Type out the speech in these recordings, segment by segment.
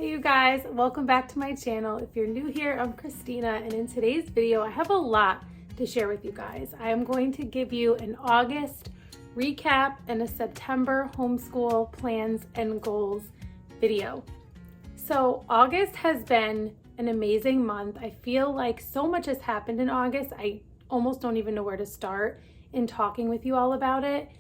Hey you guys, welcome back to my channel. If you're new here, I'm Christina, and in today's video, I have a lot to share with you guys. I am going to give you an August recap and a September homeschool plans and goals video. So August has been an amazing month. I feel like so much has happened in August. I almost don't even know where to start in talking with you all about it.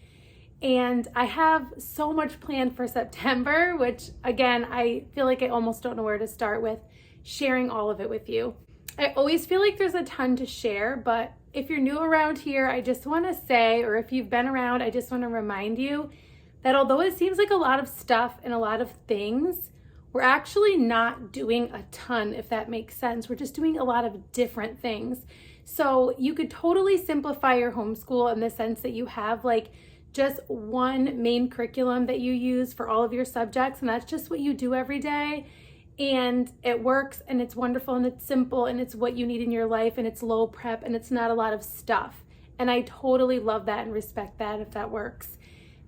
And I have so much planned for September, which again, I feel like I almost don't know where to start with sharing all of it with you. I always feel like there's a ton to share, but if you're new around here, I just want to say, or if you've been around, I just want to remind you that although it seems like a lot of stuff and a lot of things, we're actually not doing a ton, if that makes sense. We're just doing a lot of different things. So you could totally simplify your homeschool in the sense that you have like just one main curriculum that you use for all of your subjects, and that's just what you do every day, and it works and it's wonderful and it's simple and it's what you need in your life and it's low prep and it's not a lot of stuff. And I totally love that and respect that if that works.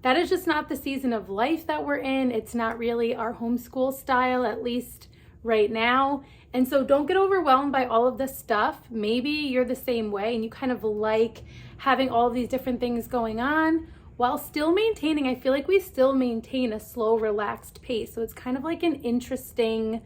That is just not the season of life that we're in. It's not really our homeschool style, at least right now. And so don't get overwhelmed by all of this stuff. Maybe you're the same way and you kind of like having all of these different things going on, while still maintaining, I feel like we still maintain a slow, relaxed pace. So it's kind of like an interesting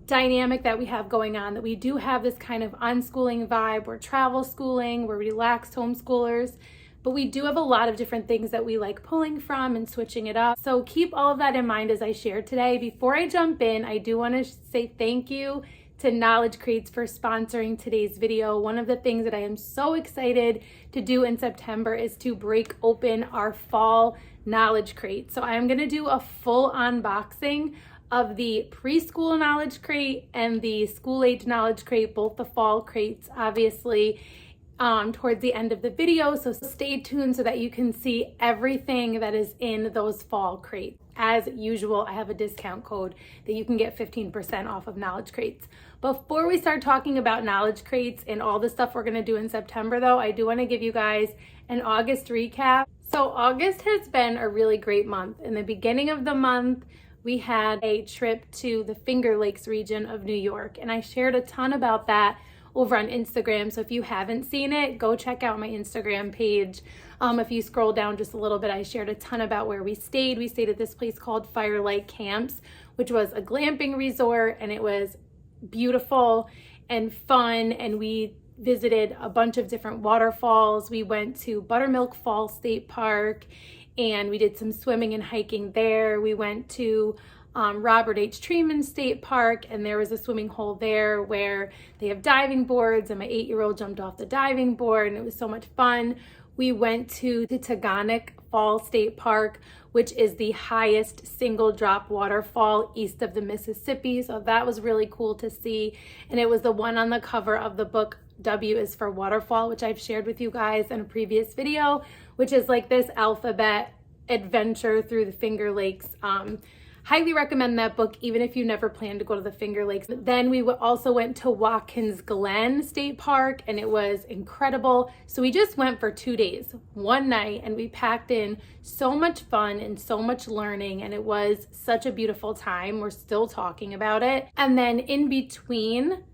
dynamic that we have going on, that we do have this kind of unschooling vibe. We're travel schooling, we're relaxed homeschoolers, but we do have a lot of different things that we like pulling from and switching it up. So keep all of that in mind as I share today. Before I jump in, I do want to say thank you to Knowledge Crates for sponsoring today's video. One of the things that I am so excited to do in September is to break open our fall Knowledge Crate. So I am going to do a full unboxing of the preschool Knowledge Crate and the school age Knowledge Crate, both the fall crates, obviously, towards the end of the video. So stay tuned so that you can see everything that is in those fall crates. As usual, I have a discount code that you can get 15% off of Knowledge Crates. Before we start talking about Knowledge Crates and all the stuff we're going to do in September, though, I do want to give you guys an August recap. So August has been a really great month. In the beginning of the month, we had a trip to the Finger Lakes region of New York, and I shared a ton about that over on Instagram. So if you haven't seen it, go check out my Instagram page. If you scroll down just a little bit, I shared a ton about where we stayed. We stayed at this place called Firelight Camps, which was a glamping resort, and it was beautiful and fun. And we visited a bunch of different waterfalls. We went to Buttermilk Falls State Park and we did some swimming and hiking there. We went to Robert H. Treman State Park, and there was a swimming hole there where they have diving boards, and my 8-year-old jumped off the diving board, and it was so much fun. We went to the Taganek Falls State Park, which is the highest single drop waterfall east of the Mississippi, so that was really cool to see, and it was the one on the cover of the book W is for Waterfall, which I've shared with you guys in a previous video, which is like this alphabet adventure through the Finger Lakes. Highly recommend that book, even if you never plan to go to the Finger Lakes. Then we also went to Watkins Glen State Park, and it was incredible. So we just went for 2 days, one night, and we packed in so much fun and so much learning, and it was such a beautiful time. We're still talking about it. And then in between,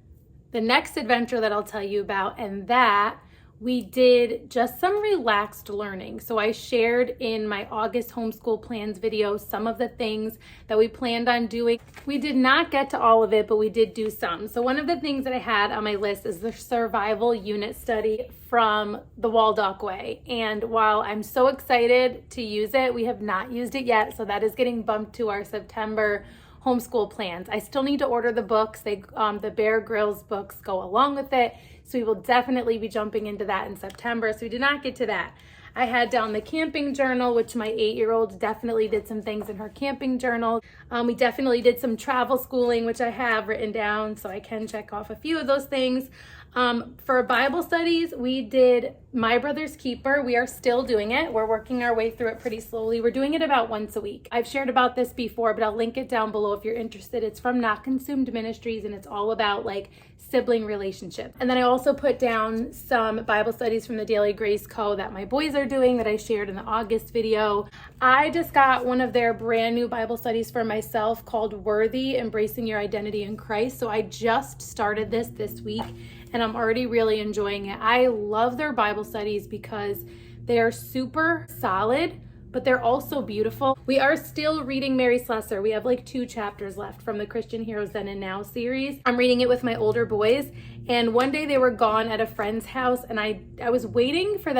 the next adventure that I'll tell you about and that, we did just some relaxed learning. So I shared in my August homeschool plans video some of the things that we planned on doing. We did not get to all of it, but we did do some. So one of the things that I had on my list is the survival unit study from the Waldock Way. And while I'm so excited to use it, we have not used it yet. So that is getting bumped to our September homeschool plans. I still need to order the books. The Bear Grylls books go along with it. So we will definitely be jumping into that in September. So we did not get to that. I had down the camping journal, which my 8-year-old definitely did some things in her camping journal. We definitely did some travel schooling, which I have written down, so I can check off a few of those things. For Bible studies, we did My Brother's Keeper. We are still doing it. We're working our way through it pretty slowly. We're doing it about once a week. I've shared about this before, but I'll link it down below if you're interested. It's from Not Consumed Ministries, and it's all about like sibling relationships. And then I also put down some Bible studies from the Daily Grace Co. that my boys are doing that I shared in the August video. I just got one of their brand new Bible studies for myself called Worthy, Embracing Your Identity in Christ. So I just started this week, and I'm already really enjoying it. I love their Bible studies because they are super solid, but they're also beautiful. We are still reading Mary Slessor. We have like 2 chapters left from the Christian Heroes Then and Now series. I'm reading it with my older boys, and one day they were gone at a friend's house, and I was waiting for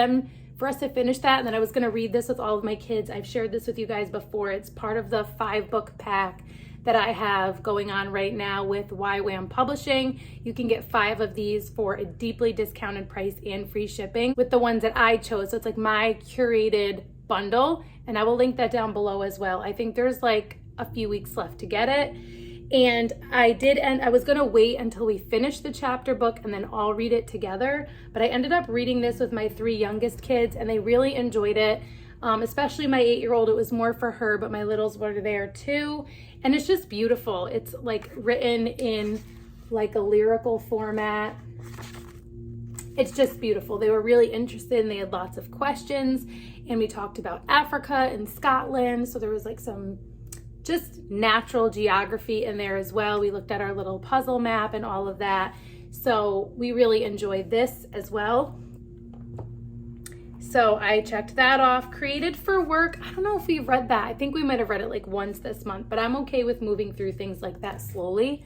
us to finish that, and then I was gonna read this with all of my kids. I've shared this with you guys before. It's part of the 5-book pack that I have going on right now with YWAM Publishing. You can get 5 of these for a deeply discounted price and free shipping with the ones that I chose. So it's like my curated bundle, and I will link that down below as well. I think there's like a few weeks left to get it. And I was gonna wait until we finished the chapter book and then all read it together, but I ended up reading this with my 3 youngest kids, and they really enjoyed it. Especially my 8-year-old, it was more for her, but my littles were there too. And it's just beautiful. It's like written in like a lyrical format. It's just beautiful. They were really interested, and they had lots of questions, and we talked about Africa and Scotland. So there was like some just natural geography in there as well. We looked at our little puzzle map and all of that. So we really enjoyed this as well. So I checked that off. Created for Work. I don't know if we've read that. I think we might have read it like once this month, but I'm okay with moving through things like that slowly.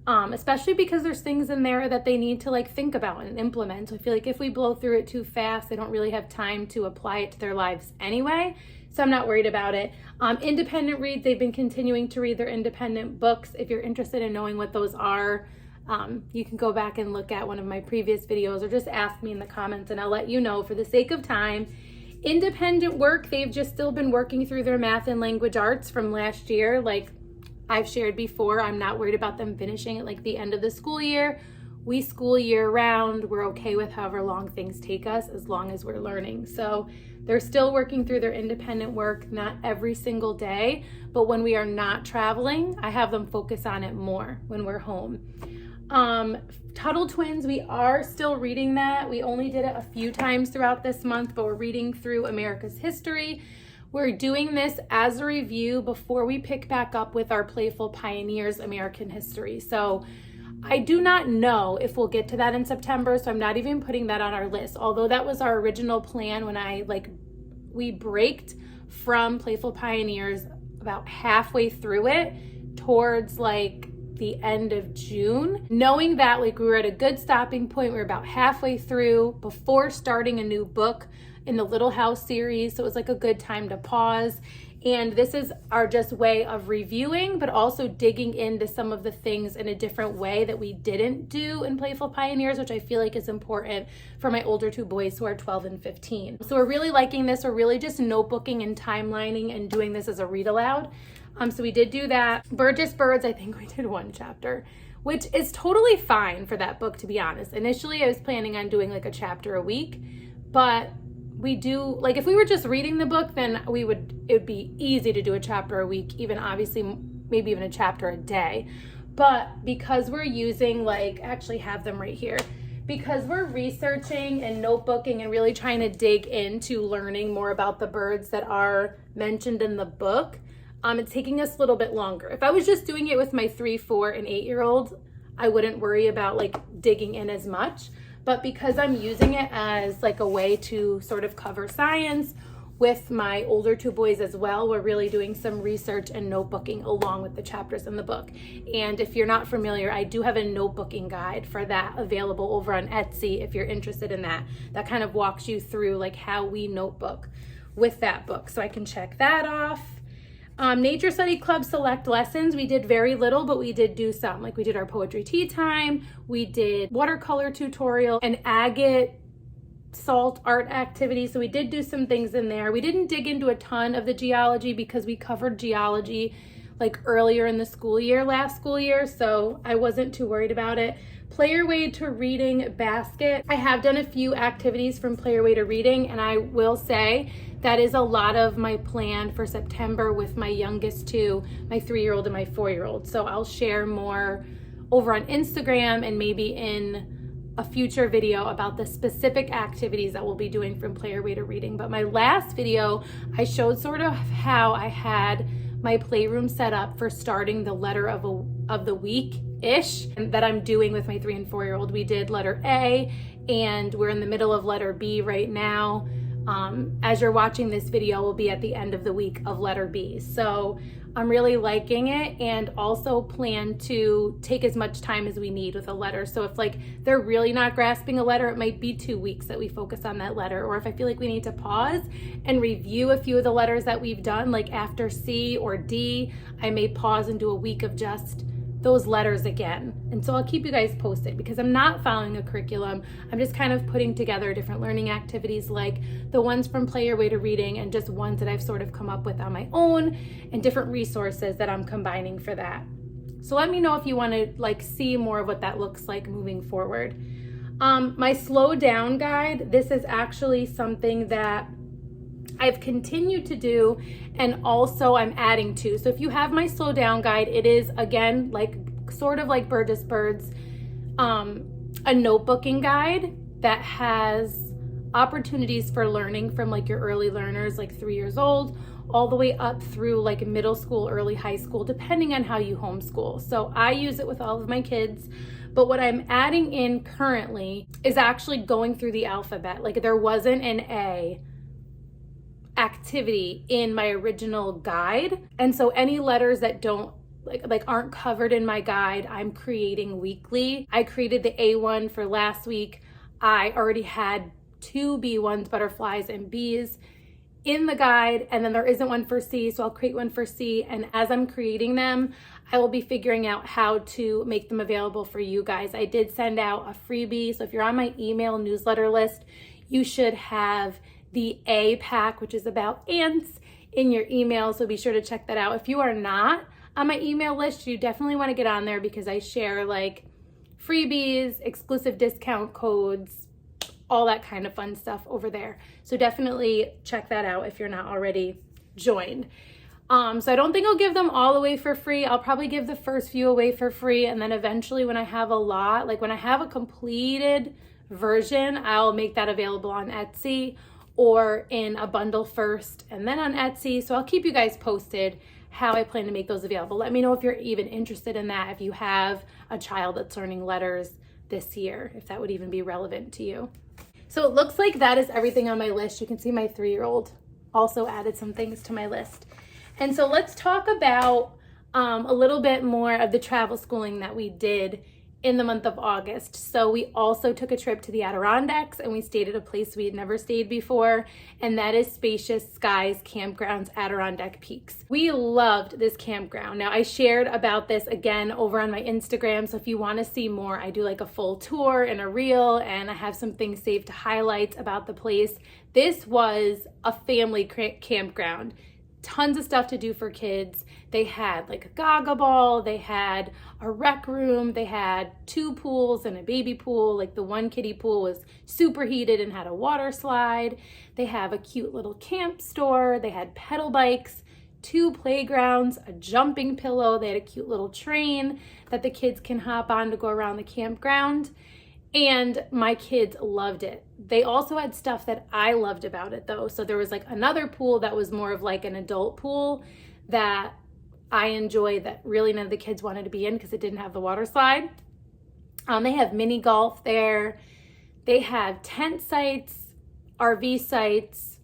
Especially because there's things in there that they need to like think about and implement. So I feel like if we blow through it too fast, they don't really have time to apply it to their lives anyway. So I'm not worried about it. Independent reads, they've been continuing to read their independent books. If you're interested in knowing what those are, you can go back and look at one of my previous videos, or just ask me in the comments and I'll let you know for the sake of time. Independent work, they've just still been working through their math and language arts from last year. Like I've shared before, I'm not worried about them finishing at like the end of the school year. We school year round. We're okay with however long things take us as long as we're learning. So they're still working through their independent work, not every single day, but when we are not traveling, I have them focus on it more when we're home. Tuttle Twins, we are still reading that. We only did it a few times throughout this month, but we're reading through America's history. We're doing this as a review before we pick back up with our Playful Pioneers American history. So I do not know if we'll get to that in September, so I'm not even putting that on our list. Although that was our original plan when we braked from Playful Pioneers about halfway through it towards like the end of June, knowing that like we were at a good stopping point. We were about halfway through before starting a new book in the Little House series. So it was like a good time to pause. And this is our just way of reviewing, but also digging into some of the things in a different way that we didn't do in Playful Pioneers, which I feel like is important for my older 2 boys who are 12 and 15. So we're really liking this. We're really just notebooking and timelining and doing this as a read aloud. So we did do that. Burgess Birds, I think we did 1 chapter, which is totally fine for that book, to be honest. Initially, I was planning on doing like a chapter a week, but we do, like if we were just reading the book, then it would be easy to do a chapter a week, even obviously maybe even a chapter a day. But because we're using I actually have them right here, because we're researching and notebooking and really trying to dig into learning more about the birds that are mentioned in the book, it's taking us a little bit longer. If I was just doing it with my 3, 4, and 8-year-olds, I wouldn't worry about digging in as much. But because I'm using it as a way to sort of cover science with my older 2 boys as well, we're really doing some research and notebooking along with the chapters in the book. And if you're not familiar, I do have a notebooking guide for that available over on Etsy if you're interested in that. That kind of walks you through how we notebook with that book. So I can check that off. Nature Study Club select lessons, we did very little, but we did do some. We did our poetry tea time, we did watercolor tutorial, and agate salt art activity. So we did do some things in there. We didn't dig into a ton of the geology because we covered geology like earlier in the school year, last school year, so I wasn't too worried about it. Play Your Way to Reading basket. I have done a few activities from Play Your Way to Reading, and I will say that is a lot of my plan for September with my youngest two, my 3-year-old and my 4-year-old. So I'll share more over on Instagram and maybe in a future video about the specific activities that we'll be doing from Play Your Way to Reading. But my last video, I showed sort of how I had my playroom set up for starting the letter of the week-ish that I'm doing with my 3 and 4-year-old. We did letter A, and we're in the middle of letter B right now. As you're watching this video, we'll be at the end of the week of letter B. So I'm really liking it, and also plan to take as much time as we need with a letter. So if like they're really not grasping a letter, it might be 2 weeks that we focus on that letter. Or if I feel like we need to pause and review a few of the letters that we've done, like after C or D, I may pause and do a week of just those letters again. And so I'll keep you guys posted, because I'm not following a curriculum. I'm just kind of putting together different learning activities, like the ones from Play Your Way to Reading, and just ones that I've sort of come up with on my own, and different resources that I'm combining for that. So let me know if you want to like see more of what that looks like moving forward. My slow down guide, this is actually something that I've continued to do, and also I'm adding to. So if you have my slow down guide, it is again like sort of like Burgess Bird's a notebooking guide that has opportunities for learning from like your early learners, like 3 years old, all the way up through like middle school, early high school, depending on how you homeschool. So I use it with all of my kids. But what I'm adding in currently is actually going through the alphabet. Like there wasn't an A activity in my original guide, and so any letters that don't like aren't covered in my guide, I'm creating weekly. I created the A one for last week. I already had 2 B1s, butterflies and bees, in the guide, and then there isn't one for C, so I'll create one for C. And as I'm creating them, I will be figuring out how to make them available for you guys. I did send out a freebie, so if you're on my email newsletter list, you should have the A pack, which is about ants, in your email, so be sure to check that out. If you are not on my email list, you definitely want to get on there, because I share like freebies, exclusive discount codes, all that kind of fun stuff over there. So definitely check that out if you're not already joined. So I don't think I'll give them all away for free. I'll probably give the first few away for free, and then eventually when I have a lot, like when I have a completed version, I'll make that available on Etsy, or in a bundle first and then on Etsy. So I'll keep you guys posted how I plan to make those available. Let me know if you're even interested in that, if you have a child that's learning letters this year, if that would even be relevant to you. So it looks like that is everything on my list. You can see my 3-year-old also added some things to my list. And so let's talk about a little bit more of the travel schooling that we did in the month of August. So we also took a trip to the Adirondacks, and we stayed at a place we had never stayed before, and that is Spacious Skies Campground's Adirondack Peaks. We loved this campground. Now I shared about this again over on my Instagram, so if you want to see more, I do like a full tour and a reel, and I have some things saved to highlight about the place. This was a family campground. Tons of stuff to do for kids. They had like a gaga ball, they had a rec room, they had 2 pools and a baby pool. Like the one kiddie pool was super heated and had a water slide. They have a cute little camp store. They had pedal bikes, 2 playgrounds, a jumping pillow. They had a cute little train that the kids can hop on to go around the campground. And my kids loved it. They also had stuff that I loved about it though. So there was like another pool that was more of like an adult pool that I enjoyed, that really none of the kids wanted to be in because it didn't have the water slide. They have mini golf there. They have tent sites, RV sites,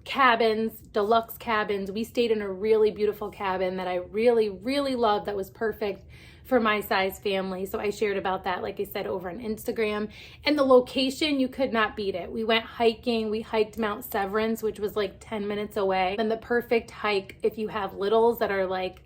cabins, deluxe cabins. We stayed in a really beautiful cabin that I really, really loved, that was perfect for my size family. So I shared about that, like I said, over on Instagram. And the location, you could not beat it. We went hiking. We hiked Mount Severance, which was like 10 minutes away. And the perfect hike if you have littles that are like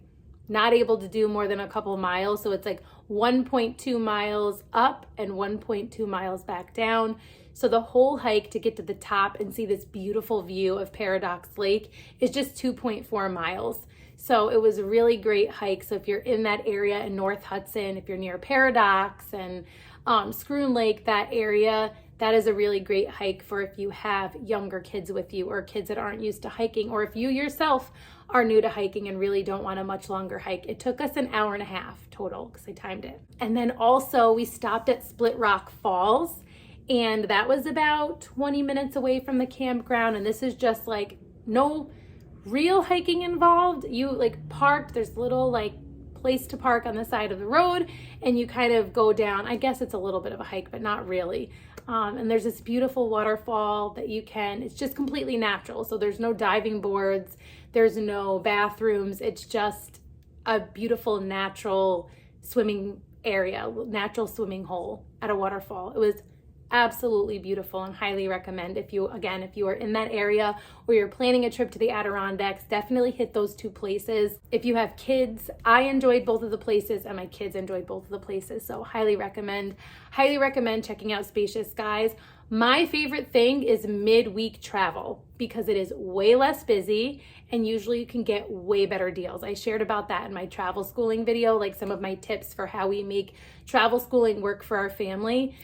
not able to do more than a couple miles. So it's like 1.2 miles up and 1.2 miles back down. So the whole hike to get to the top and see this beautiful view of Paradox Lake is just 2.4 miles. So it was a really great hike. So if you're in that area in North Hudson, if you're near Adirondacks and Scroon Lake, that area, that is a really great hike for if you have younger kids with you or kids that aren't used to hiking, or if you yourself are new to hiking and really don't want a much longer hike. It took us an hour and a half total because I timed it. And then also we stopped at Split Rock Falls, and that was about 20 minutes away from the campground. And this is just like no real hiking involved. You like parked, there's little like place to park on the side of the road, and you kind of go down. I guess it's a little bit of a hike, but not really. And there's this beautiful waterfall that it's just completely natural. So there's no diving boards, there's no bathrooms. It's just a beautiful natural swimming area, natural swimming hole at a waterfall. It was absolutely beautiful and highly recommend if you are in that area or you're planning a trip to the Adirondacks, definitely hit those two places. If you have kids, I enjoyed both of the places and my kids enjoyed both of the places. So highly recommend checking out Spacious Skies. My favorite thing is midweek travel because it is way less busy and usually you can get way better deals. I shared about that in my travel schooling video, like some of my tips for how we make travel schooling work for our family.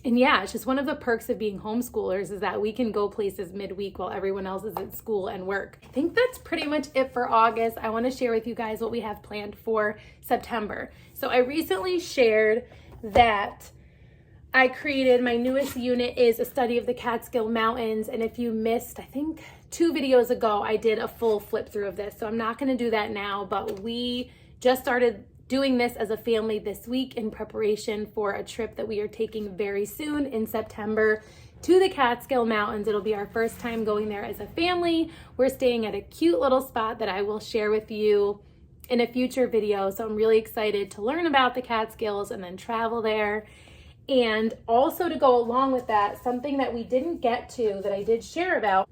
And yeah, it's just one of the perks of being homeschoolers is that we can go places midweek while everyone else is at school and work. I think that's pretty much it for August. I want to share with you guys what we have planned for September. So I recently shared that I created, my newest unit is a study of the Catskill Mountains. And if you missed, I think 2 videos ago, I did a full flip through of this. So I'm not going to do that now, but we just started doing this as a family this week in preparation for a trip that we are taking very soon in September to the Catskill Mountains. It'll be our first time going there as a family. We're staying at a cute little spot that I will share with you in a future video. So I'm really excited to learn about the Catskills and then travel there. And also to go along with that, something that we didn't get to that I did share about,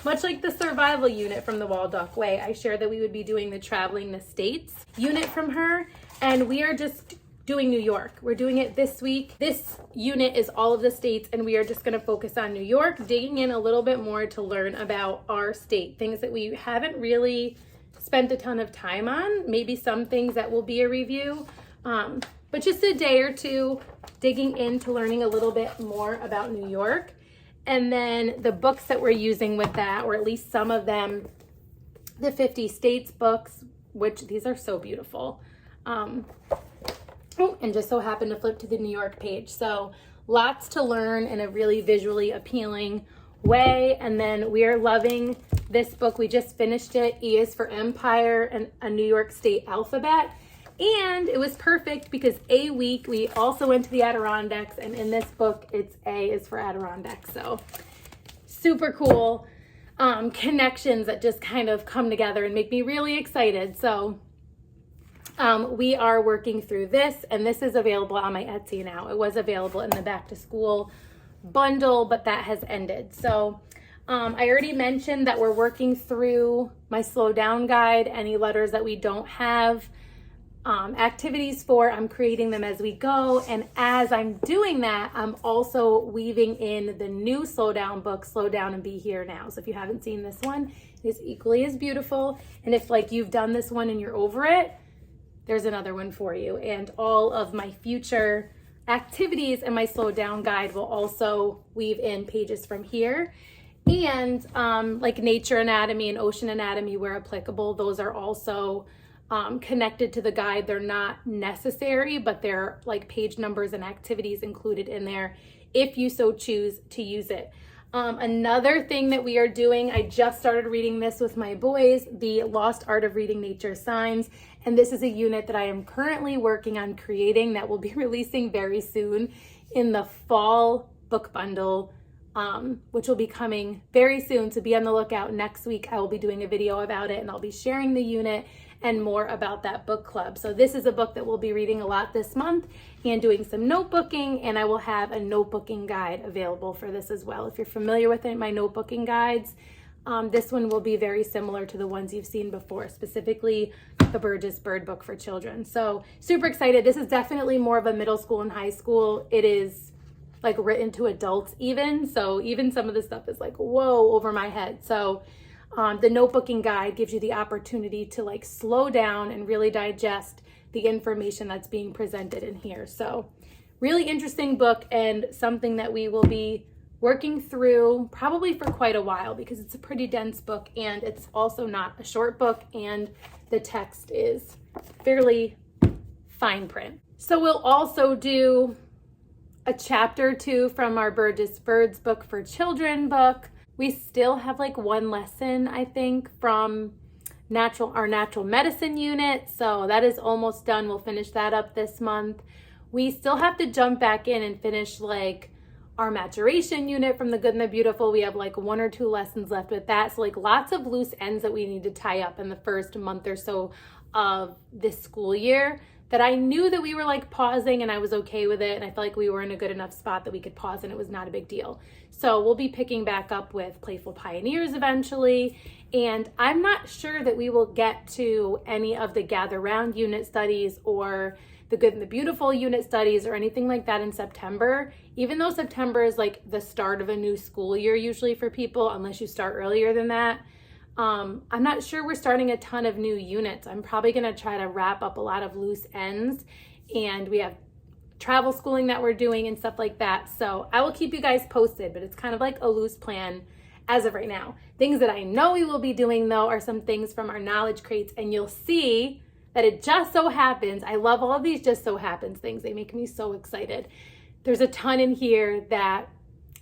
much like the survival unit from the Waldock Way, I shared that we would be doing the Traveling the States unit from her, and we are just doing New York. We're doing it this week. This unit is all of the states, and we are just going to focus on New York, digging in a little bit more to learn about our state, things that we haven't really spent a ton of time on, maybe some things that will be a review, but just a day or two digging into learning a little bit more about New York. And then the books that we're using with that, or at least some of them, the 50 States books, which these are so beautiful. And just so happened to flip to the New York page. So lots to learn in a really visually appealing way. And then we are loving this book. We just finished it, E is for Empire and a New York State alphabet. And it was perfect because A week, we also went to the Adirondacks, and in this book, it's A is for Adirondacks. So super cool connections that just kind of come together and make me really excited. So we are working through this, and this is available on my Etsy now. It was available in the back to school bundle, but that has ended. So I already mentioned that we're working through my slow down guide, any letters that we don't have activities for, I'm creating them as we go. And as I'm doing that, I'm also weaving in the new slow down book, Slow Down and Be Here Now. So if you haven't seen this one, it is equally as beautiful. And if like you've done this one and you're over it, there's another one for you. And all of my future activities in my slow down guide will also weave in pages from here. And like nature anatomy and ocean anatomy where applicable, those are also connected to the guide. They're not necessary, but they're like page numbers and activities included in there if you so choose to use it. Another thing that we are doing, I just started reading this with my boys, The Lost Art of Reading Nature Signs. And this is a unit that I am currently working on creating that will be releasing very soon in the fall book bundle, which will be coming very soon. So be on the lookout. Next week, I will be doing a video about it and I'll be sharing the unit and more about that book club. So this is a book that we'll be reading a lot this month and doing some notebooking, and I will have a notebooking guide available for this as well. If you're familiar with it, my notebooking guides, this one will be very similar to the ones you've seen before, specifically the Burgess Bird Book for Children. So super excited. This is definitely more of a middle school and high school. It is like written to adults even. So even some of the stuff is like, whoa, over my head. So The notebooking guide gives you the opportunity to like slow down and really digest the information that's being presented in here. So really interesting book, and something that we will be working through probably for quite a while, because it's a pretty dense book and it's also not a short book, and the text is fairly fine print. So we'll also do a chapter or two from our Burgess Birds book for children book. We still have like one lesson, I think, from our natural medicine unit. So that is almost done. We'll finish that up this month. We still have to jump back in and finish like our maturation unit from the Good and the Beautiful. We have like 1 or 2 lessons left with that. So like lots of loose ends that we need to tie up in the first month or so of this school year, that I knew that we were like pausing and I was okay with it. And I felt like we were in a good enough spot that we could pause and it was not a big deal. So we'll be picking back up with Playful Pioneers eventually. And I'm not sure that we will get to any of the Gather Round unit studies or the Good and the Beautiful unit studies or anything like that in September, even though September is like the start of a new school year usually for people, unless you start earlier than that. I'm not sure we're starting a ton of new units. I'm probably going to try to wrap up a lot of loose ends, and we have travel schooling that we're doing and stuff like that. So I will keep you guys posted, but it's kind of like a loose plan as of right now. Things that I know we will be doing though are some things from our knowledge crates, and you'll see that it just so happens, I love all of these just so happens things. They make me so excited. There's a ton in here that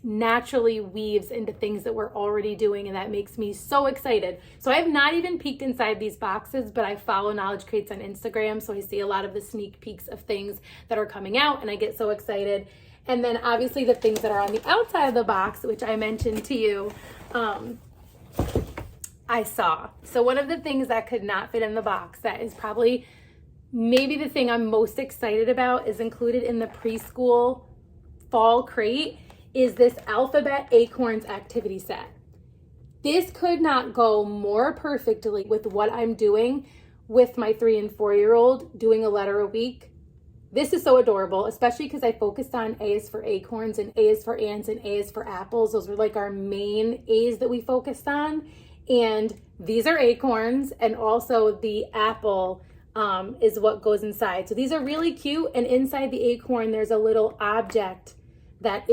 naturally weaves into things that we're already doing, and that makes me so excited. So I have not even peeked inside these boxes, but I follow Knowledge Crates on Instagram, so I see a lot of the sneak peeks of things that are coming out, and I get so excited. And then obviously the things that are on the outside of the box, which I mentioned to you, I saw. So one of the things that could not fit in the box, that is probably maybe the thing I'm most excited about, is included in the preschool fall crate, is this Alphabet Acorns activity set. This could not go more perfectly with what I'm doing with my 3 and 4-year-old, doing a letter a week. This is so adorable, especially because I focused on A is for acorns and A is for ants and A is for apples. Those were like our main A's that we focused on. And these are acorns, and also the apple is what goes inside. So these are really cute, and inside the acorn there's a little object that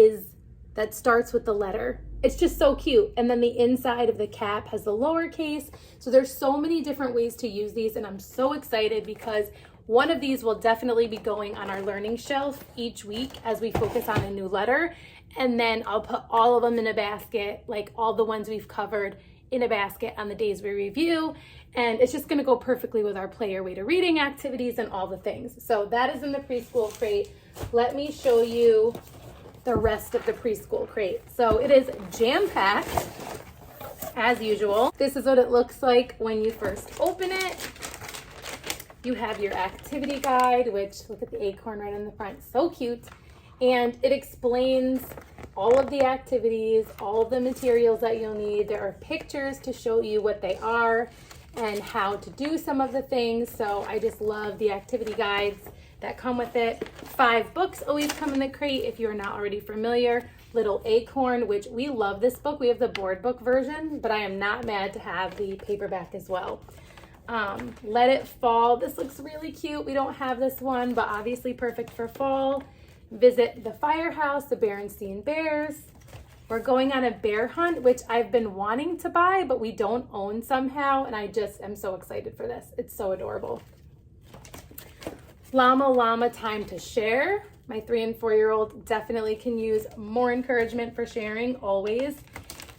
starts with the letter. It's just so cute. And then the inside of the cap has the lowercase. So there's so many different ways to use these, and I'm so excited because one of these will definitely be going on our learning shelf each week as we focus on a new letter. And then I'll put all of them in a basket, like all the ones we've covered in a basket on the days we review. And it's just gonna go perfectly with our Play Your Way to Reading activities and all the things. So that is in the preschool crate. Let me show you the rest of the preschool crate. So it is jam-packed as usual. This is what it looks like when you first open it. You have your activity guide, which, look at the acorn right in the front, so cute. And it explains all of the activities, all of the materials that you'll need. There are pictures to show you what they are and how to do some of the things. So I just love the activity guides that come with it. 5 books always come in the crate if you're not already familiar. Little Acorn, which we love this book. We have the board book version, but I am not mad to have the paperback as well. Let It Fall. This looks really cute. We don't have this one, but obviously perfect for fall. Visit the Firehouse, the Berenstain Bears. We're going on a bear hunt, which I've been wanting to buy, but we don't own somehow, and I just am so excited for this. It's so adorable. Llama Llama Time to Share. My 3 and 4-year-old definitely can use more encouragement for sharing, always.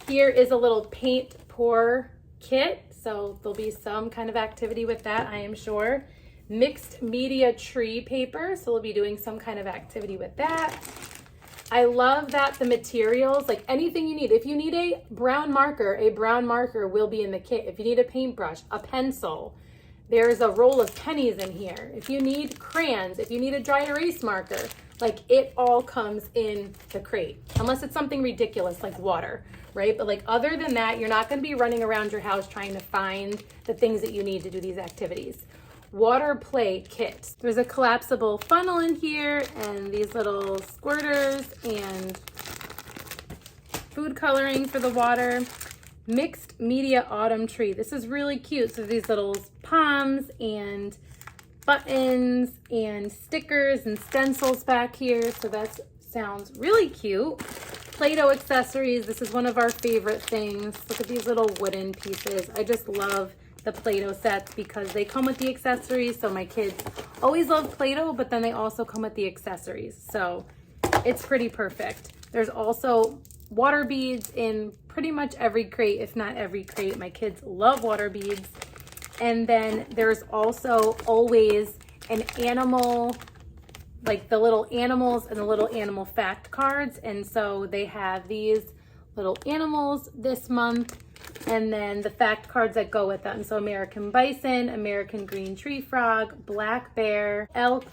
Here is a little paint pour kit, so there'll be some kind of activity with that, I am sure. Mixed media tree paper, so we'll be doing some kind of activity with that. I love that the materials, like anything you need, if you need a brown marker will be in the kit. If you need a paintbrush, a pencil, there's a roll of pennies in here. If you need crayons, if you need a dry erase marker, like it all comes in the crate, unless it's something ridiculous like water, right? But like other than that, you're not gonna be running around your house trying to find the things that you need to do these activities. Water play kit. There's a collapsible funnel in here and these little squirters and food coloring for the water. mixed media autumn tree. This is really cute. So these little poms and buttons and stickers and stencils back here. So that sounds really cute. Play-Doh accessories. This is one of our favorite things. Look at these little wooden pieces. I just love the Play-Doh sets because they come with the accessories. So my kids always love Play-Doh, but then they also come with the accessories. So it's pretty perfect. There's also water beads in pretty much every crate, if not every crate. My kids love water beads. And then there's also always an animal, like the little animals and the little animal fact cards. And so they have these little animals this month and then the fact cards that go with them. So American bison, American green tree frog, black bear, elk,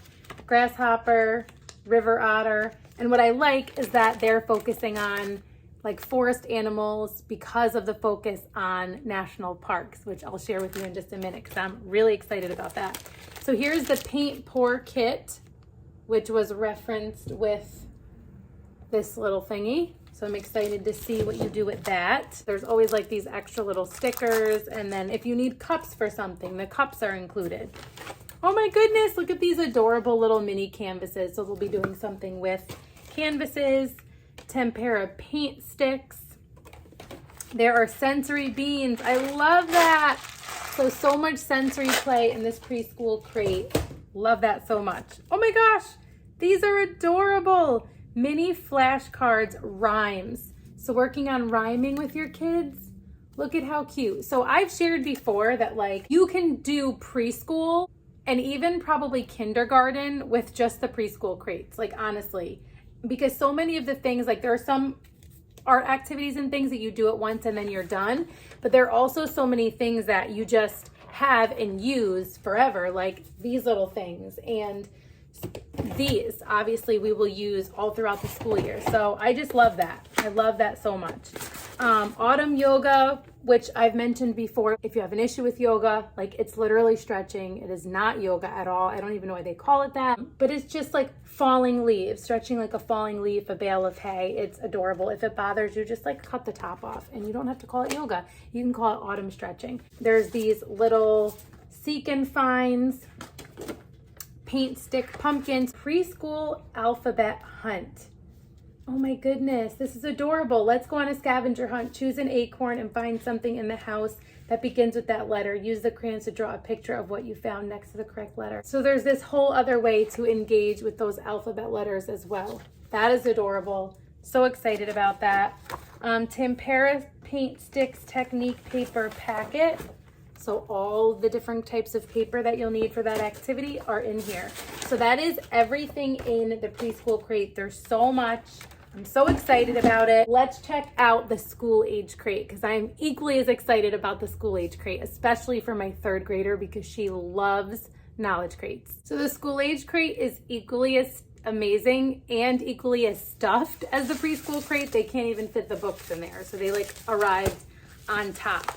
grasshopper, river otter. And what I like is that they're focusing on like forest animals because of the focus on national parks, which I'll share with you in just a minute because I'm really excited about that. So here's the paint pour kit, which was referenced with this little thingy. So I'm excited to see what you do with that. There's always like these extra little stickers. And then if you need cups for something, the cups are included. Oh my goodness, look at these adorable little mini canvases. So we'll be doing something with canvases, tempera paint sticks. There are sensory beans. I love that. So much sensory play in this preschool crate. Love that so much. Oh my gosh, these are adorable. Mini flashcards rhymes. So working on rhyming with your kids, look at how cute. So I've shared before that like you can do preschool and even probably kindergarten with just the preschool crates, like honestly, because so many of the things, like there are some art activities and things that you do at once and then you're done, but there are also so many things that you just have and use forever, like these little things. And these obviously we will use all throughout the school year. So I just love that. I love that so much. Autumn yoga, which I've mentioned before. If you have an issue with yoga, like it's literally stretching. It is not yoga at all. I don't even know why they call it that, but it's just like falling leaves, stretching like a falling leaf, a bale of hay. It's adorable. If it bothers you, just like cut the top off and you don't have to call it yoga. You can call it autumn stretching. There's these little seek and finds, paint stick pumpkins, preschool alphabet hunt. Oh my goodness, this is adorable. Let's go on a scavenger hunt. Choose an acorn and find something in the house that begins with that letter. Use the crayons to draw a picture of what you found next to the correct letter. So there's this whole other way to engage with those alphabet letters as well. That is adorable. So excited about that. Tempera paint sticks technique paper packet. So all the different types of paper that you'll need for that activity are in here. So that is everything in the preschool crate. There's so much. I'm so excited about it. Let's check out the school age crate because I'm equally as excited about the school age crate, especially for my third grader because she loves knowledge crates. So the school age crate is equally as amazing and equally as stuffed as the preschool crate. They can't even fit the books in there. So they like arrived on top.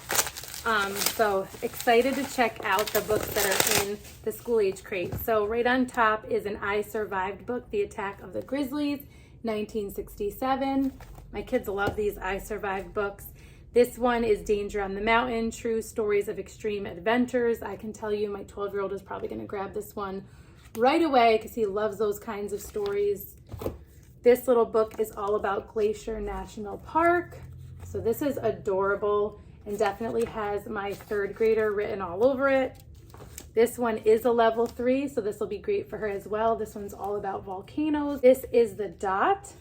So excited to check out the books that are in the school age crate. So right on top is an I Survived book, The Attack of the Grizzlies, 1967. My kids love these I Survived books. This one is Danger on the Mountain, True Stories of Extreme Adventures. I can tell you my 12-year-old is probably going to grab this one right away because he loves those kinds of stories. This little book is all about Glacier National Park. So this is adorable and definitely has my third grader written all over it. This one is a level 3, so this will be great for her as well. This one's all about volcanoes. This is The Dot.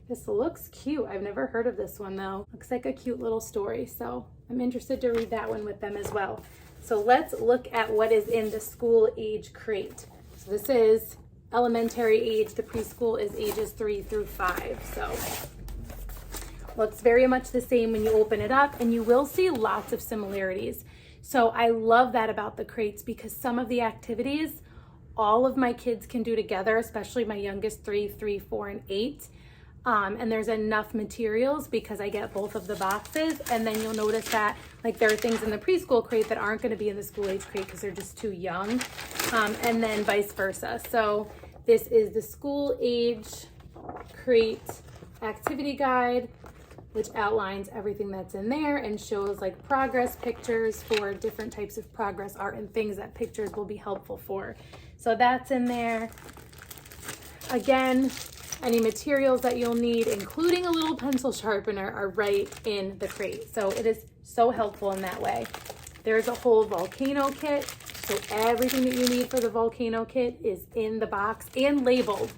This looks cute. I've never heard of this one though. Looks like a cute little story, so I'm interested to read that one with them as well. So let's look at what is in the school age crate. So this is elementary age. The preschool is ages 3 through 5. So looks very much the same when you open it up, and you will see lots of similarities. So I love that about the crates because some of the activities all of my kids can do together, especially my youngest 3, 4, and 8. And there's enough materials because I get both of the boxes. And then you'll notice that like there are things in the preschool crate that aren't going to be in the school age crate because they're just too young, and then vice versa. So this is the school age crate activity guide. which outlines everything that's in there and shows like progress pictures for different types of progress art and things that pictures will be helpful for. So that's in there. Again, any materials that you'll need, including a little pencil sharpener, are right in the crate. So it is so helpful in that way. There's a whole volcano kit. So everything that you need for the volcano kit is in the box and labeled.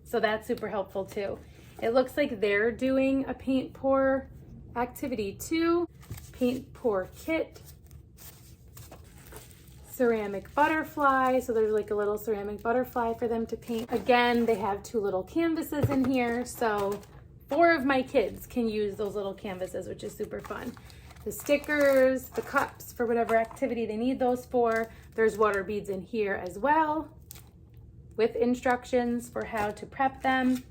So that's super helpful too. It looks like they're doing a paint pour activity too. Paint pour kit. Ceramic butterfly. So there's like a little ceramic butterfly for them to paint. Again, they have 2 little canvases in here. So 4 of my kids can use those little canvases, which is super fun. The stickers, the cups for whatever activity they need those for. There's water beads in here as well with instructions for how to prep them.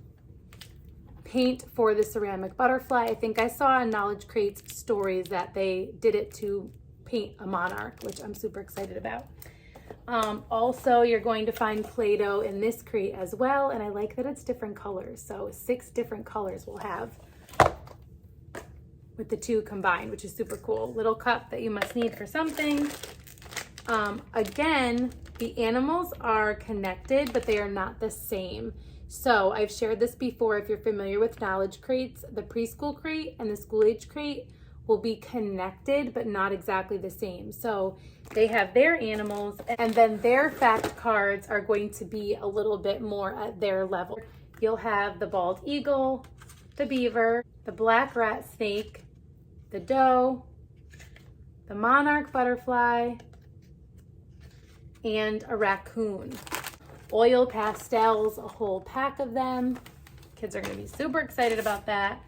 Paint for the ceramic butterfly. I think I saw in Knowledge Crate's stories that they did it to paint a monarch, which I'm super excited about. Also, you're going to find Play-Doh in this crate as well, and I like that it's different colors. So 6 different colors we'll have with the 2 combined, which is super cool. Little cup that you must need for something. Again, the animals are connected, but they are not the same. So I've shared this before. If you're familiar with Knowledge Crates, the preschool crate and the school age crate will be connected, but not exactly the same. So they have their animals, and then their fact cards are going to be a little bit more at their level. You'll have the bald eagle, the beaver, the black rat snake, the doe, the monarch butterfly, and a raccoon. Oil pastels, a whole pack of them. Kids are gonna be super excited about that.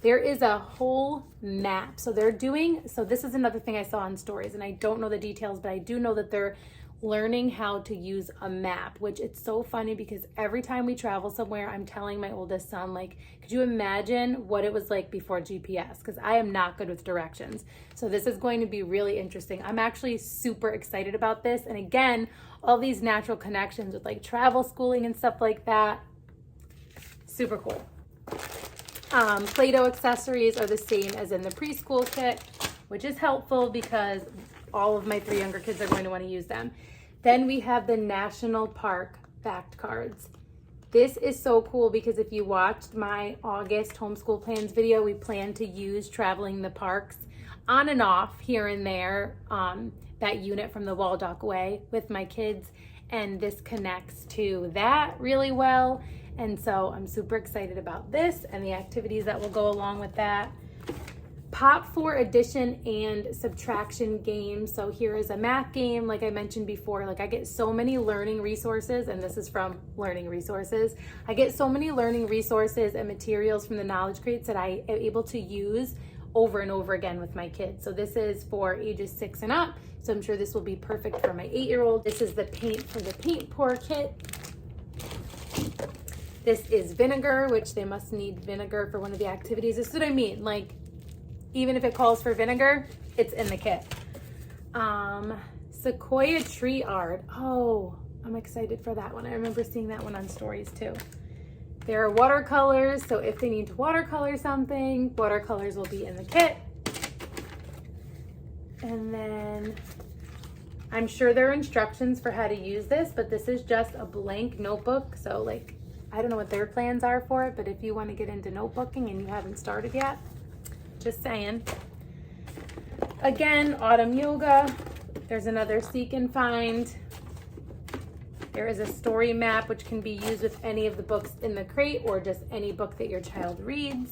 There is a whole map. So this is another thing I saw on stories, and I don't know the details, but I do know that they're learning how to use a map, which it's so funny because every time we travel somewhere, I'm telling my oldest son, like, could you imagine what it was like before GPS? Because I am not good with directions. So this is going to be really interesting. I'm actually super excited about this. And again, all these natural connections with like travel schooling and stuff like that. Super cool. Play-Doh accessories are the same as in the preschool kit, which is helpful because all of my 3 younger kids are going to want to use them. Then we have the national park fact cards. This is so cool because if you watched my August homeschool plans video, we plan to use traveling the parks on and off here and there, that unit from the Waldock Way with my kids. And this connects to that really well. And so I'm super excited about this and the activities that will go along with that. Pop for addition and subtraction games. So here is a math game, like I mentioned before. Like I get so many learning resources, and this is from Learning Resources. I get so many learning resources and materials from the Knowledge Crates that I am able to use over and over again with my kids. So this is for ages 6 and up. So I'm sure this will be perfect for my 8-year-old. This is the paint for the paint pour kit. This is vinegar, which they must need vinegar for one of the activities. This is what I mean. Like, even if it calls for vinegar, it's in the kit. Sequoia tree art. Oh, I'm excited for that one. I remember seeing that one on stories too. There are watercolors, so if they need to watercolor something, watercolors will be in the kit. And then I'm sure there are instructions for how to use this, but this is just a blank notebook. So like, I don't know what their plans are for it, but if you want to get into notebooking and you haven't started yet, just saying. Again, autumn yoga. There's another seek and find. There is a story map, which can be used with any of the books in the crate or just any book that your child reads.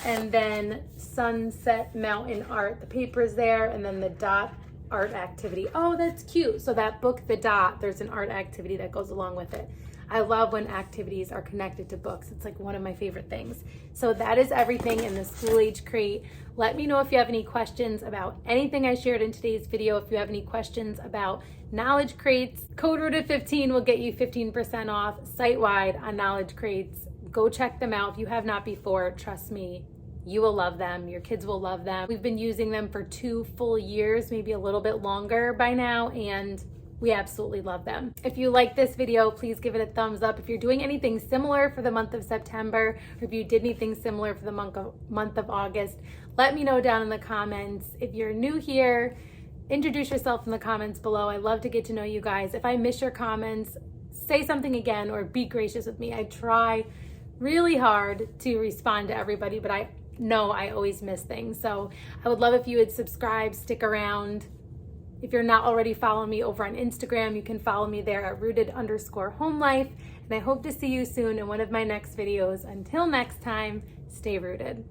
And then sunset mountain art. The paper is there, and then the dot art activity. Oh, that's cute. So that book, The Dot, there's an art activity that goes along with it. I love when activities are connected to books. It's like one of my favorite things. So that is everything in the school age crate. Let me know if you have any questions about anything I shared in today's video. If you have any questions about Knowledge Crates, code root of 15 will get you 15% off site-wide on Knowledge Crates. Go check them out if you have not before. Trust me, you will love them. Your kids will love them. We've been using them for 2 full years, maybe a little bit longer by now, and we absolutely love them. If you like this video, please give it a thumbs up. If you're doing anything similar for the month of September, or if you did anything similar for the month of August, let me know down in the comments. If you're new here, introduce yourself in the comments below. I love to get to know you guys. If I miss your comments, say something again or be gracious with me. I try really hard to respond to everybody, but I know I always miss things. So I would love if you would subscribe, stick around. If you're not already following me over on Instagram, you can follow me there at rooted_homelife. And I hope to see you soon in one of my next videos. Until next time, stay rooted.